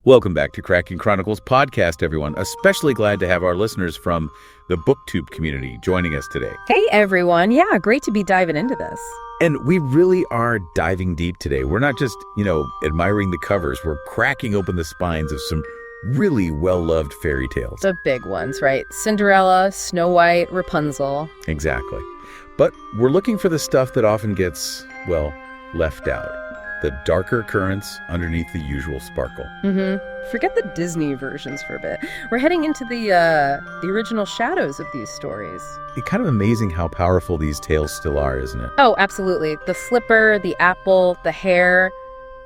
Welcome back to Cracking Chronicles podcast, everyone. Especially glad to have our listeners from the BookTube community joining us today. Hey, everyone. Yeah, great to be diving into this. And we really are diving deep today. We're not just, admiring the covers. We're cracking open the spines of some really well-loved fairy tales. The big ones, right? Cinderella, Snow White, Rapunzel. Exactly. But we're looking for the stuff that often gets, left out. The darker currents underneath the usual sparkle. Forget the Disney versions for a bit. We're heading into the original shadows of these stories. It's kind of amazing how powerful these tales still are, isn't it? Oh, absolutely. The slipper, the apple, the hair,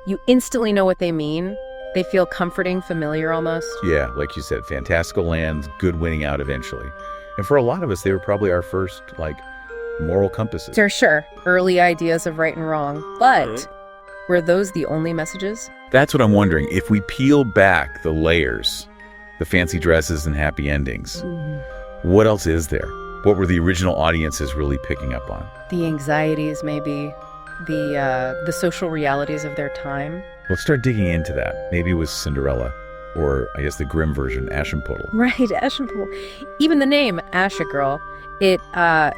you instantly know what they mean. They feel comforting, familiar almost. Yeah, like you said, fantastical lands, good winning out eventually. And for a lot of us, they were probably our first, moral compasses. For sure. Early ideas of right and wrong. But were those the only messages? That's what I'm wondering. If we peel back the layers, the fancy dresses and happy endings, what else is there? What were the original audiences really picking up on? The anxieties, maybe. The social realities of their time. Let's start digging into that. Maybe it was Cinderella, or I guess the Grimm version, Aschenputtel. Right, Aschenputtel. Even the name, Asha Girl, it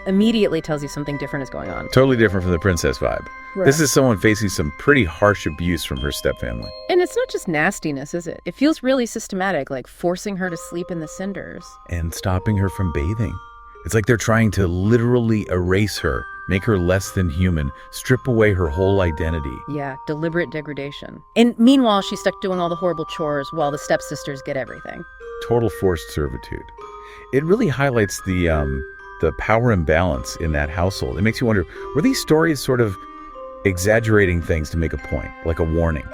immediately tells you something different is going on. Totally different from the princess vibe. Right. This is someone facing some pretty harsh abuse from her stepfamily. And it's not just nastiness, is it? It feels really systematic, like forcing her to sleep in the cinders. And stopping her from bathing. It's like they're trying to literally erase her, make her less than human, strip away her whole identity. Yeah, deliberate degradation. And meanwhile, she's stuck doing all the horrible chores while the stepsisters get everything. Total forced servitude. It really highlights the power imbalance in that household. It makes you wonder, were these stories sort of exaggerating things to make a point, like a warning?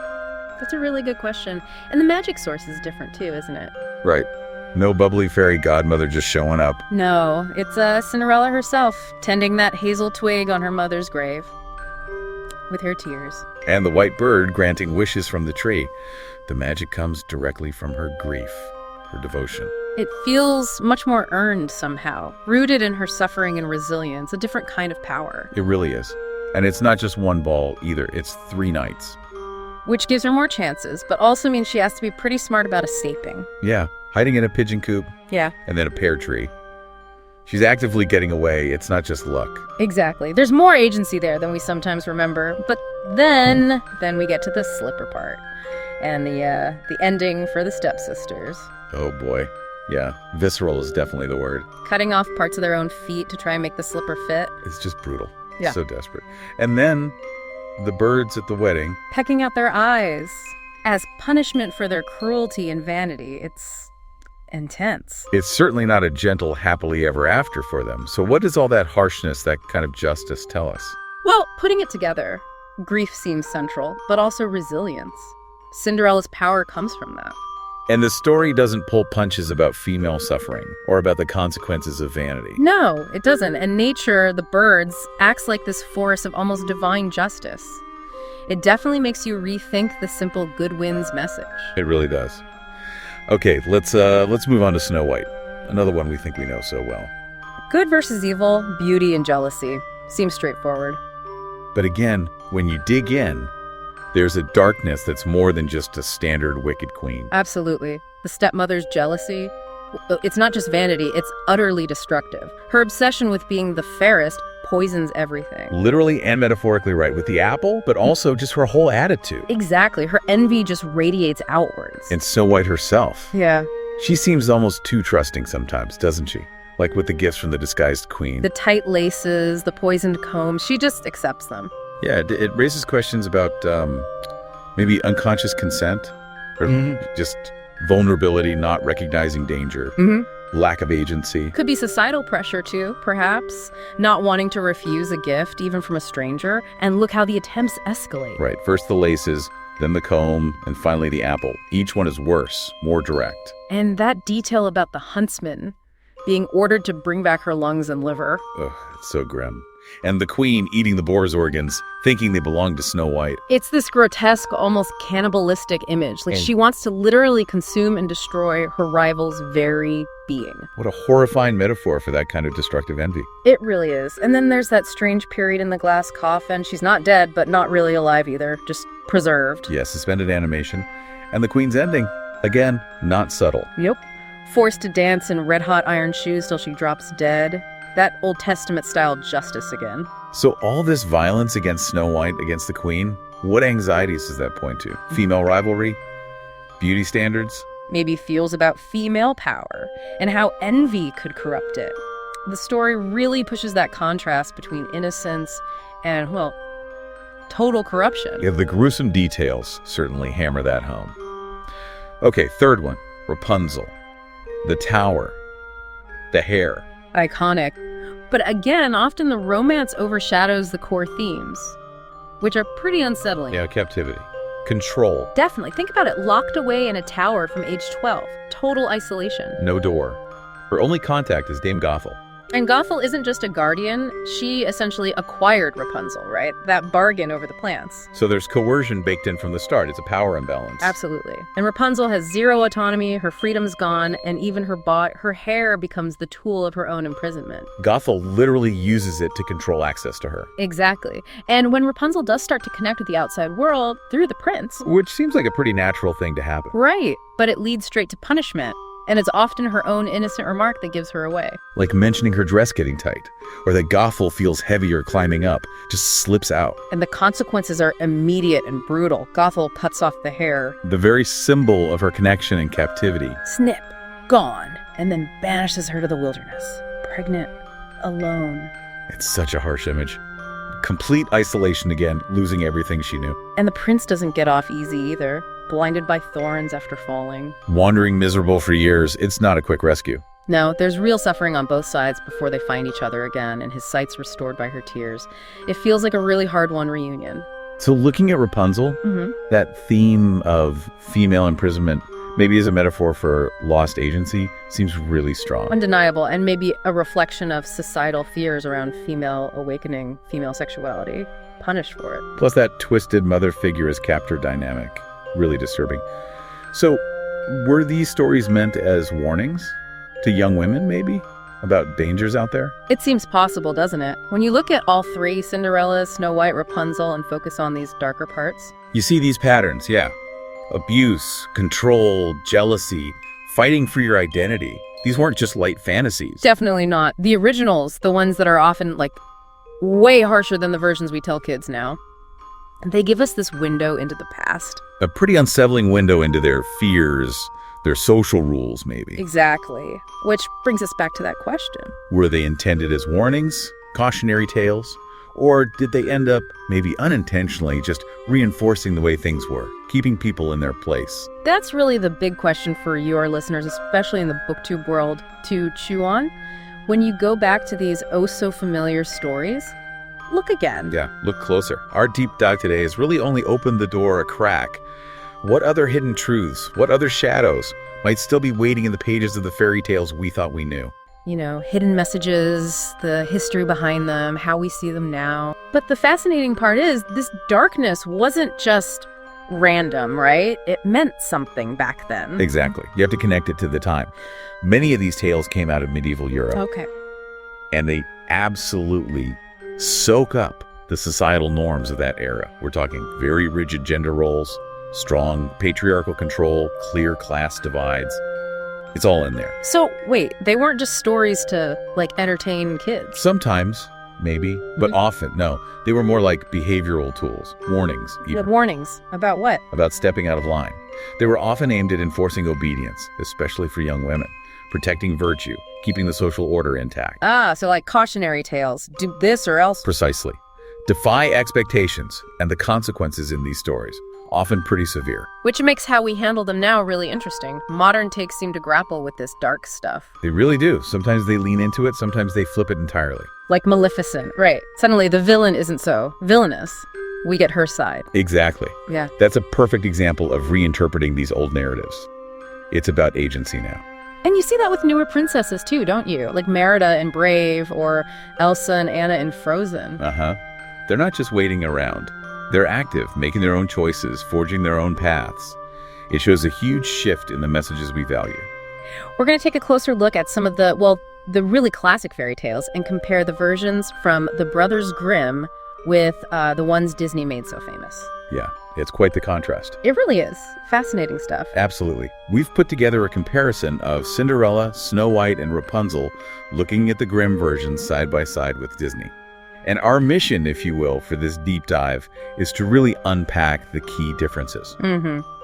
That's a really good question. And the magic source is different too, isn't it? Right. No bubbly fairy godmother just showing up. No, it's Cinderella herself, tending that hazel twig on her mother's grave with her tears. And the white bird granting wishes from the tree. The magic comes directly from her grief, her devotion. It feels much more earned somehow, rooted in her suffering and resilience, a different kind of power. It really is. And it's not just one ball either, it's 3 nights. Which gives her more chances, but also means she has to be pretty smart about escaping. Yeah, hiding in a pigeon coop. Yeah. And then a pear tree. She's actively getting away, it's not just luck. Exactly. There's more agency there than we sometimes remember, but then we get to the slipper part. And the ending for the stepsisters. Oh boy. Yeah, visceral is definitely the word. Cutting off parts of their own feet to try and make the slipper fit. It's just brutal. Yeah. So desperate. And then the birds at the wedding. Pecking out their eyes as punishment for their cruelty and vanity. It's intense. It's certainly not a gentle happily ever after for them. So what does all that harshness, that kind of justice tell us? Well, putting it together, grief seems central, but also resilience. Cinderella's power comes from that. And the story doesn't pull punches about female suffering or about the consequences of vanity. No, it doesn't. And nature, the birds, acts like this force of almost divine justice. It definitely makes you rethink the simple good wins message. It really does. Okay, let's move on to Snow White. Another one we think we know so well. Good versus evil, beauty and jealousy. Seems straightforward. But again, when you dig in, there's a darkness that's more than just a standard wicked queen. Absolutely. The stepmother's jealousy, it's not just vanity, it's utterly destructive. Her obsession with being the fairest poisons everything. Literally and metaphorically, right, with the apple, but also just her whole attitude. Exactly. Her envy just radiates outwards. And Snow White herself. Yeah. She seems almost too trusting sometimes, doesn't she? Like with the gifts from the disguised queen. The tight laces, the poisoned comb, she just accepts them. Yeah, it raises questions about maybe unconscious consent, or just vulnerability, not recognizing danger, lack of agency. Could be societal pressure too, perhaps. Not wanting to refuse a gift, even from a stranger. And look how the attempts escalate. Right, first the laces, then the comb, and finally the apple. Each one is worse, more direct. And that detail about the huntsman being ordered to bring back her lungs and liver. Ugh, it's so grim. And the queen eating the boar's organs, thinking they belong to Snow White. It's this grotesque, almost cannibalistic image. Like she wants to literally consume and destroy her rival's very being. What a horrifying metaphor for that kind of destructive envy. It really is. And then there's that strange period in the glass coffin. She's not dead, but not really alive either, just preserved. Yeah, suspended animation. And the queen's ending, again, not subtle. Yep. Forced to dance in red-hot iron shoes till she drops dead. That Old Testament-style justice again. So all this violence against Snow White, against the queen, what anxieties does that point to? Female rivalry? Beauty standards? Maybe feels about female power and how envy could corrupt it. The story really pushes that contrast between innocence and, well, total corruption. Yeah, the gruesome details certainly hammer that home. Okay, third one, Rapunzel. The tower. The hair. Iconic. But again, often the romance overshadows the core themes, which are pretty unsettling. Yeah, captivity. Control. Definitely. Think about it, locked away in a tower from age 12. Total isolation. No door. Her only contact is Dame Gothel. And Gothel isn't just a guardian, she essentially acquired Rapunzel, right? That bargain over the plants. So there's coercion baked in from the start. It's a power imbalance. Absolutely. And Rapunzel has zero autonomy, her freedom's gone, and even her hair becomes the tool of her own imprisonment. Gothel literally uses it to control access to her. Exactly. And when Rapunzel does start to connect with the outside world through the prince. Which seems like a pretty natural thing to happen. Right. But it leads straight to punishment. And it's often her own innocent remark that gives her away. Like mentioning her dress getting tight, or that Gothel feels heavier climbing up, just slips out. And the consequences are immediate and brutal. Gothel cuts off the hair. The very symbol of her connection and captivity. Snip, gone, and then banishes her to the wilderness. Pregnant, alone. It's such a harsh image. Complete isolation again, losing everything she knew. And the prince doesn't get off easy either. Blinded by thorns after falling. Wandering miserable for years, it's not a quick rescue. No, there's real suffering on both sides before they find each other again, and his sight's restored by her tears. It feels like a really hard-won reunion. So looking at Rapunzel, that theme of female imprisonment, maybe as a metaphor for lost agency, seems really strong. Undeniable, and maybe a reflection of societal fears around female awakening, female sexuality. Punished for it. Plus that twisted mother figure as captor dynamic. Really disturbing. So, were these stories meant as warnings to young women, maybe, about dangers out there? It seems possible, doesn't it? When you look at all three, Cinderella, Snow White, Rapunzel, and focus on these darker parts. You see these patterns, yeah. Abuse, control, jealousy, fighting for your identity. These weren't just light fantasies. Definitely not. The originals, the ones that are often, way harsher than the versions we tell kids now. They give us this window into the past. A pretty unsettling window into their fears, their social rules, maybe. Exactly. Which brings us back to that question. Were they intended as warnings, cautionary tales? Or did they end up, maybe unintentionally, just reinforcing the way things were, keeping people in their place? That's really the big question for you, our listeners, especially in the booktube world, to chew on. When you go back to these oh-so-familiar stories, look again. Yeah, look closer. Our deep dive today has really only opened the door a crack. What other hidden truths, what other shadows might still be waiting in the pages of the fairy tales we thought we knew? You know, hidden messages, the history behind them, how we see them now. But the fascinating part is, this darkness wasn't just random, right? It meant something back then. Exactly. You have to connect it to the time. Many of these tales came out of medieval Europe. Okay. And they absolutely soak up the societal norms of that era. We're talking very rigid gender roles, strong patriarchal control, clear class divides. It's all in there. So, wait, they weren't just stories to, entertain kids? Sometimes, maybe, but often, no. They were more like behavioral tools, warnings, even. Warnings? About what? About stepping out of line. They were often aimed at enforcing obedience, especially for young women, protecting virtue, keeping the social order intact. Ah, so like cautionary tales. Do this or else. Precisely. Defy expectations and the consequences in these stories, often pretty severe. Which makes how we handle them now really interesting. Modern takes seem to grapple with this dark stuff. They really do. Sometimes they lean into it, sometimes they flip it entirely. Like Maleficent, right. Suddenly the villain isn't so villainous. We get her side. Exactly. Yeah. That's a perfect example of reinterpreting these old narratives. It's about agency now. And you see that with newer princesses too, don't you? Like Merida in Brave or Elsa and Anna in Frozen. Uh-huh. They're not just waiting around. They're active, making their own choices, forging their own paths. It shows a huge shift in the messages we value. We're going to take a closer look at some of the really classic fairy tales and compare the versions from the Brothers Grimm with the ones Disney made so famous. Yeah. It's quite the contrast. It really is. Fascinating stuff. Absolutely. We've put together a comparison of Cinderella, Snow White, and Rapunzel, looking at the Grimm versions side by side with Disney. And our mission, if you will, for this deep dive is to really unpack the key differences.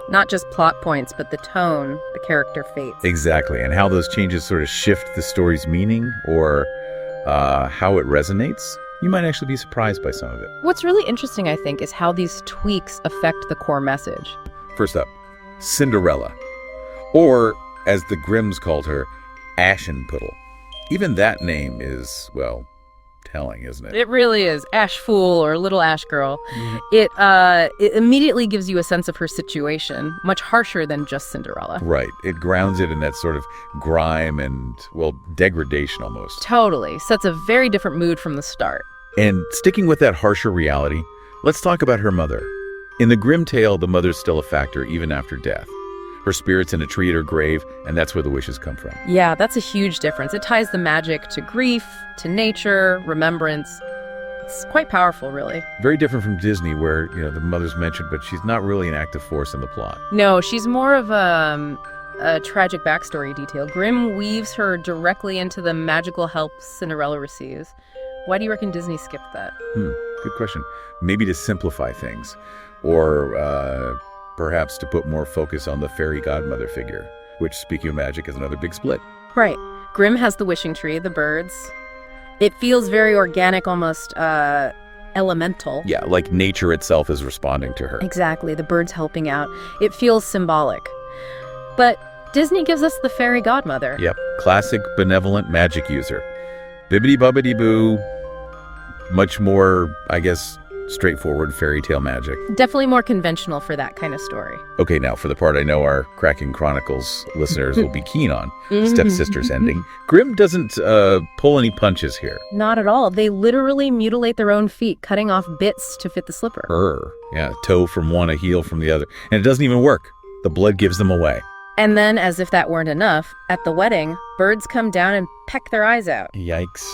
Not just plot points, but the tone, the character fates. Exactly, and how those changes sort of shift the story's meaning or how it resonates. You might actually be surprised by some of it. What's really interesting, I think, is how these tweaks affect the core message. First up, Cinderella, or as the Grimms called her, Aschenputtel. Even that name is, well, telling, isn't it? It really is. Ash Fool or Little Ash Girl. It immediately gives you a sense of her situation, much harsher than just Cinderella. Right. It grounds it in that sort of grime and, well, degradation almost. Totally. Sets a very different mood from the start. And sticking with that harsher reality, let's talk about her mother. In the Grimm tale, the mother's still a factor even after death. Her spirit's in a tree at her grave, and that's where the wishes come from. Yeah, that's a huge difference. It ties the magic to grief, to nature, remembrance. It's quite powerful, really. Very different from Disney, where, the mother's mentioned, but she's not really an active force in the plot. No, she's more of a tragic backstory detail. Grimm weaves her directly into the magical help Cinderella receives. Why do you reckon Disney skipped that? Good question. Maybe to simplify things, or perhaps to put more focus on the fairy godmother figure, which, speaking of magic, is another big split. Right. Grimm has the wishing tree, the birds. It feels very organic, almost elemental. Yeah, like nature itself is responding to her. Exactly, the birds helping out. It feels symbolic. But Disney gives us the fairy godmother. Yep, classic benevolent magic user. Bibbidi-bobbidi-boo. Much more, I guess, straightforward fairy tale magic. Definitely more conventional for that kind of story. Okay, now for the part I know our Cracking Chronicles listeners will be keen on, stepsisters ending. Grimm doesn't pull any punches here. Not at all. They literally mutilate their own feet, cutting off bits to fit the slipper. Yeah, toe from one, a heel from the other. And it doesn't even work. The blood gives them away. And then, as if that weren't enough, at the wedding, birds come down and peck their eyes out. Yikes.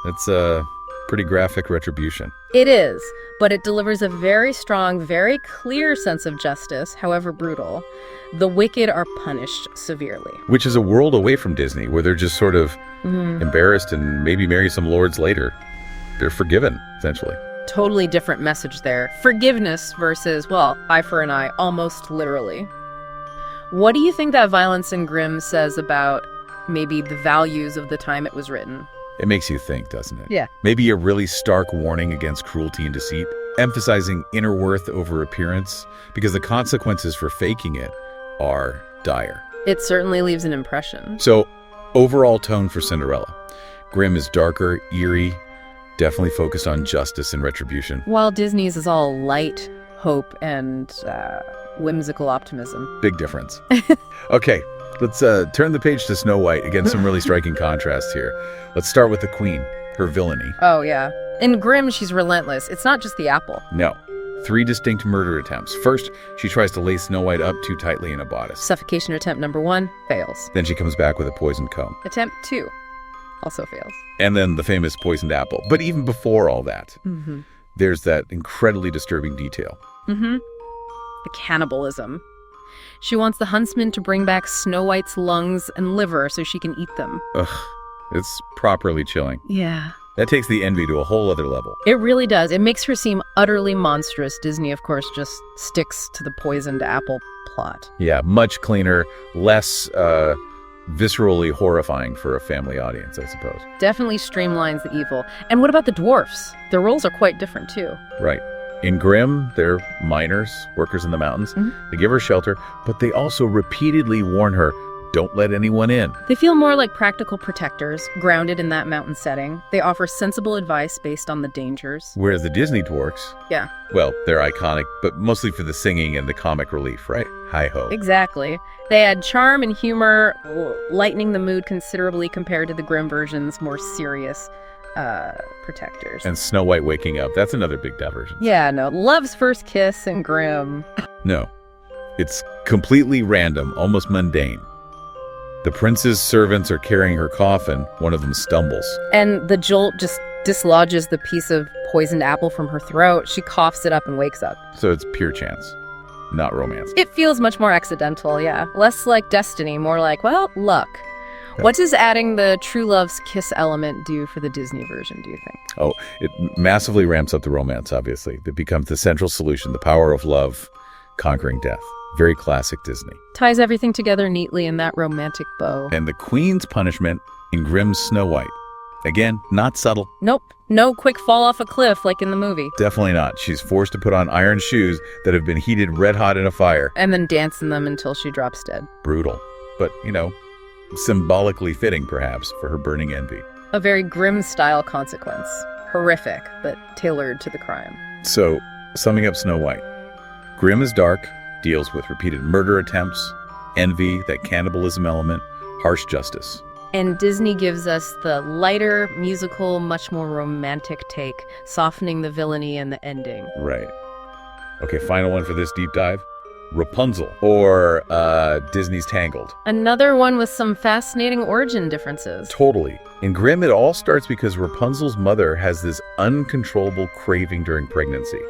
That's a pretty graphic retribution. It is, but it delivers a very strong, very clear sense of justice, however brutal. The wicked are punished severely. Which is a world away from Disney, where they're just sort of embarrassed and maybe marry some lords later. They're forgiven, essentially. Totally different message there. Forgiveness versus, well, eye for an eye, almost literally. What do you think that violence in Grimm says about maybe the values of the time it was written? It makes you think, doesn't it? Yeah. Maybe a really stark warning against cruelty and deceit, emphasizing inner worth over appearance, because the consequences for faking it are dire. It certainly leaves an impression. So, overall tone for Cinderella. Grimm is darker, eerie, definitely focused on justice and retribution. While Disney's is all light, hope, and whimsical optimism. Big difference. Okay, let's turn the page to Snow White. Again, some really striking contrasts here. Let's start with the queen, her villainy. Oh, yeah. In Grimm, she's relentless. It's not just the apple. No. 3 distinct murder attempts. First, she tries to lace Snow White up too tightly in a bodice. Suffocation attempt number 1 fails. Then she comes back with a poisoned comb. Attempt 2 also fails. And then the famous poisoned apple. But even before all that, there's that incredibly disturbing detail. The cannibalism. She wants the huntsman to bring back Snow White's lungs and liver so she can eat them. Ugh, it's properly chilling. Yeah. That takes the envy to a whole other level. It really does. It makes her seem utterly monstrous. Disney, of course, just sticks to the poisoned apple plot. Yeah, much cleaner, less viscerally horrifying for a family audience, I suppose. Definitely streamlines the evil. And what about the dwarfs? Their roles are quite different, too. Right. In Grimm, they're miners, workers in the mountains. They give her shelter, but they also repeatedly warn her, don't let anyone in. They feel more like practical protectors, grounded in that mountain setting. They offer sensible advice based on the dangers. Whereas the Disney dwarfs, Yeah. well, they're iconic, but mostly for the singing and the comic relief, right? Hi-ho. Exactly. They add charm and humor, lightening the mood considerably compared to the Grimm version's more serious protectors. And Snow White waking up, that's another big diversion. Yeah, no. Love's first kiss in Grimm. No. It's completely random, almost mundane. The prince's servants are carrying her coffin. One of them stumbles. And the jolt just dislodges the piece of poisoned apple from her throat. She coughs it up and wakes up. So it's pure chance, not romance. It feels much more accidental, yeah. Less like destiny, more like, well, luck. Yeah. What does adding the true love's kiss element do for the Disney version, do you think? Oh, it massively ramps up the romance, obviously. It becomes the central solution, the power of love conquering death. Very classic Disney. Ties everything together neatly in that romantic bow. And the queen's punishment in Grimm's Snow White. Again, not subtle. Nope. No quick fall off a cliff like in the movie. Definitely not. She's forced to put on iron shoes that have been heated red hot in a fire. And then dance in them until she drops dead. Brutal. But, symbolically fitting, perhaps, for her burning envy. A very Grimm-style consequence. Horrific, but tailored to the crime. So, summing up Snow White. Grimm is dark, deals with repeated murder attempts, envy, that cannibalism element, harsh justice. And Disney gives us the lighter, musical, much more romantic take, softening the villainy and the ending. Right. Okay, final one for this deep dive. Rapunzel, or Disney's Tangled. Another one with some fascinating origin differences. Totally. In Grimm, it all starts because Rapunzel's mother has this uncontrollable craving during pregnancy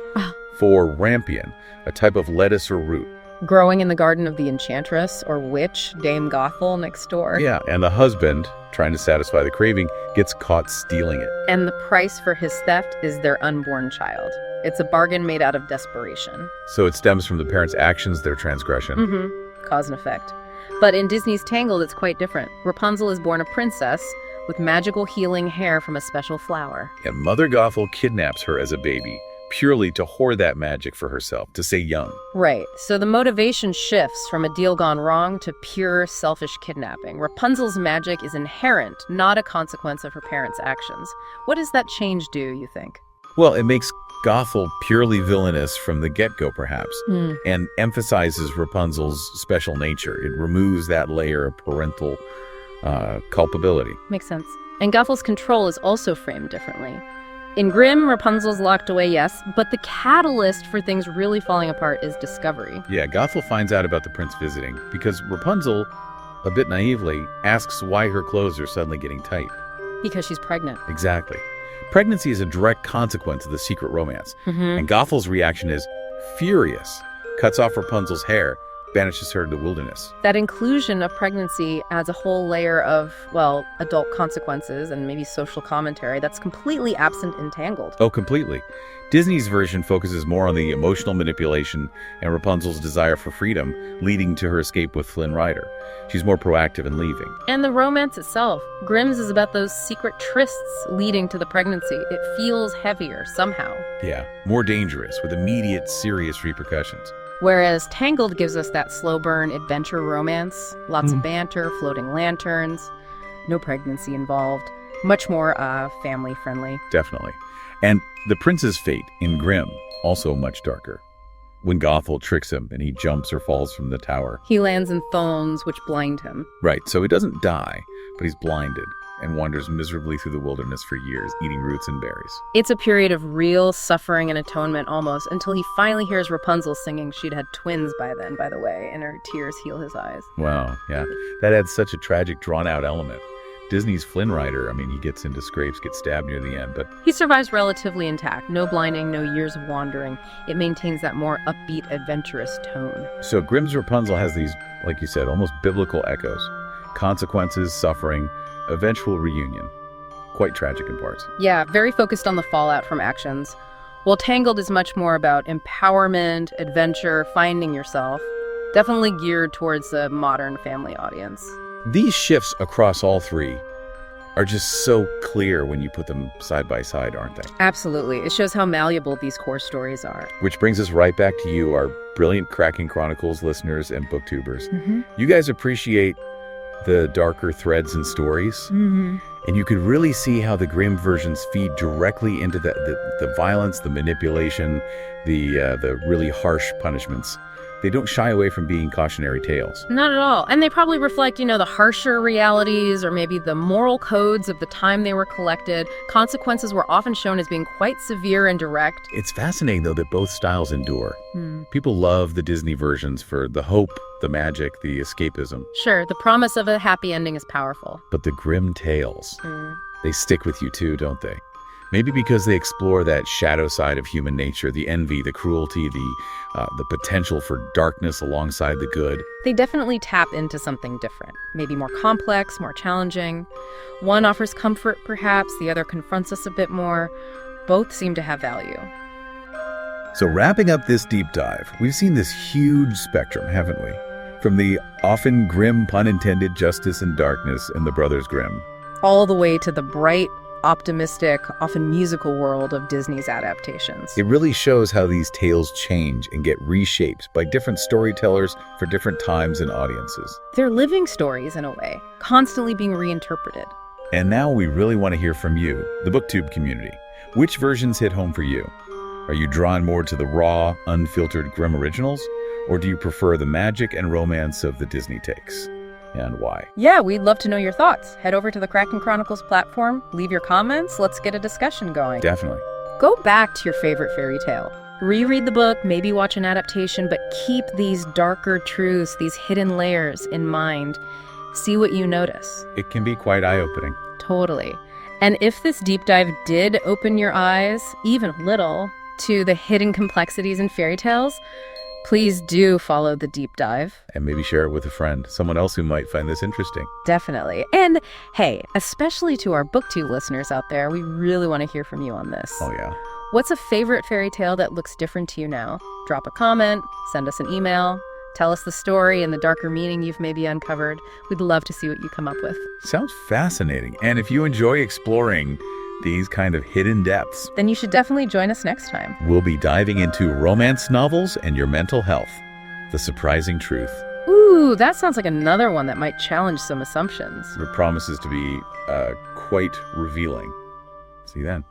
for rampion, a type of lettuce or root. Growing in the garden of the enchantress or witch, Dame Gothel, next door. Yeah, and the husband, trying to satisfy the craving, gets caught stealing it. And the price for his theft is their unborn child. It's a bargain made out of desperation. So it stems from the parents' actions, their transgression. Mm-hmm. Cause and effect. But in Disney's Tangled, it's quite different. Rapunzel is born a princess with magical healing hair from a special flower. And Mother Gothel kidnaps her as a baby, purely to hoard that magic for herself, to stay young. Right. So the motivation shifts from a deal gone wrong to pure selfish kidnapping. Rapunzel's magic is inherent, not a consequence of her parents' actions. What does that change do, you think? Well, it makes Gothel purely villainous from the get-go, perhaps, and emphasizes Rapunzel's special nature. It removes that layer of parental culpability. Makes sense. And Gothel's control is also framed differently. In Grimm, Rapunzel's locked away, yes, but the catalyst for things really falling apart is discovery. Yeah, Gothel finds out about the prince visiting because Rapunzel, a bit naively, asks why her clothes are suddenly getting tight. Because she's pregnant. Exactly. Pregnancy is a direct consequence of the secret romance, and Gothel's reaction is furious, cuts off Rapunzel's hair, banishes her to the wilderness. That inclusion of pregnancy adds a whole layer of, well, adult consequences and maybe social commentary that's completely absent in Tangled. Oh, completely. Disney's version focuses more on the emotional manipulation and Rapunzel's desire for freedom, leading to her escape with Flynn Rider. She's more proactive in leaving. And the romance itself. Grimm's is about those secret trysts leading to the pregnancy. It feels heavier somehow. Yeah, more dangerous, with immediate, serious repercussions. Whereas Tangled gives us that slow burn adventure romance, lots of banter, floating lanterns, no pregnancy involved, much more family friendly. Definitely. And the prince's fate in Grimm, also much darker. When Gothel tricks him and he jumps or falls from the tower. He lands in thorns which blind him. Right, so he doesn't die, but he's blinded and wanders miserably through the wilderness for years, eating roots and berries. It's a period of real suffering and atonement almost, until he finally hears Rapunzel singing. She'd had twins by then, by the way, and her tears heal his eyes. Wow, yeah. That adds such a tragic, drawn-out element. Disney's Flynn Rider, he gets into scrapes, gets stabbed near the end, but... He survives relatively intact. No blinding, no years of wandering. It maintains that more upbeat, adventurous tone. So Grimm's Rapunzel has these, like you said, almost biblical echoes. Consequences, suffering, eventual reunion. Quite tragic in parts. Yeah, very focused on the fallout from actions. While Tangled is much more about empowerment, adventure, finding yourself. Definitely geared towards a modern family audience. These shifts across all three are just so clear when you put them side by side, aren't they? Absolutely. It shows how malleable these core stories are. Which brings us right back to you, our brilliant Cracking Chronicles listeners and booktubers. You guys appreciate the darker threads and stories, and you could really see how the Grimm versions feed directly into the violence, the manipulation, the really harsh punishments. They don't shy away from being cautionary tales. Not at all. And they probably reflect, the harsher realities or maybe the moral codes of the time they were collected. Consequences were often shown as being quite severe and direct. It's fascinating, though, that both styles endure. People love the Disney versions for the hope, the magic, the escapism. Sure, the promise of a happy ending is powerful. But the Grimm tales, they stick with you too, don't they? Maybe because they explore that shadow side of human nature, the envy, the cruelty, the potential for darkness alongside the good. They definitely tap into something different, maybe more complex, more challenging. One offers comfort, perhaps, the other confronts us a bit more. Both seem to have value. So wrapping up this deep dive, we've seen this huge spectrum, haven't we? From the often grim, pun intended, justice and darkness in the Brothers Grimm, All the way to the bright, optimistic, often musical world of Disney's adaptations. it really shows how these tales change and get reshaped by different storytellers for different times and audiences. They're living stories in a way, constantly being reinterpreted. And now we really want to hear from you, the BookTube community. Which versions hit home for you? Are you drawn more to the raw, unfiltered Grimm originals? Or do you prefer the magic and romance of the Disney takes? And why? Yeah, we'd love to know your thoughts. Head over to the Kraken Chronicles platform, leave your comments, let's get a discussion going. Definitely. Go back to your favorite fairy tale. Reread the book, maybe watch an adaptation, but keep these darker truths, these hidden layers in mind. See what you notice. It can be quite eye-opening. Totally. And if this deep dive did open your eyes, even a little, to the hidden complexities in fairy tales, please do follow the deep dive. And maybe share it with a friend, someone else who might find this interesting. Definitely. And hey, especially to our BookTube listeners out there, we really want to hear from you on this. Oh yeah. What's a favorite fairy tale that looks different to you now? Drop a comment, send us an email, tell us the story and the darker meaning you've maybe uncovered. We'd love to see what you come up with. Sounds fascinating. And if you enjoy exploring these kind of hidden depths, Then you should definitely join us next time. we'll be diving into romance novels and your mental health. The surprising truth. Ooh, that sounds like another one that might challenge some assumptions. It promises to be quite revealing. See you then.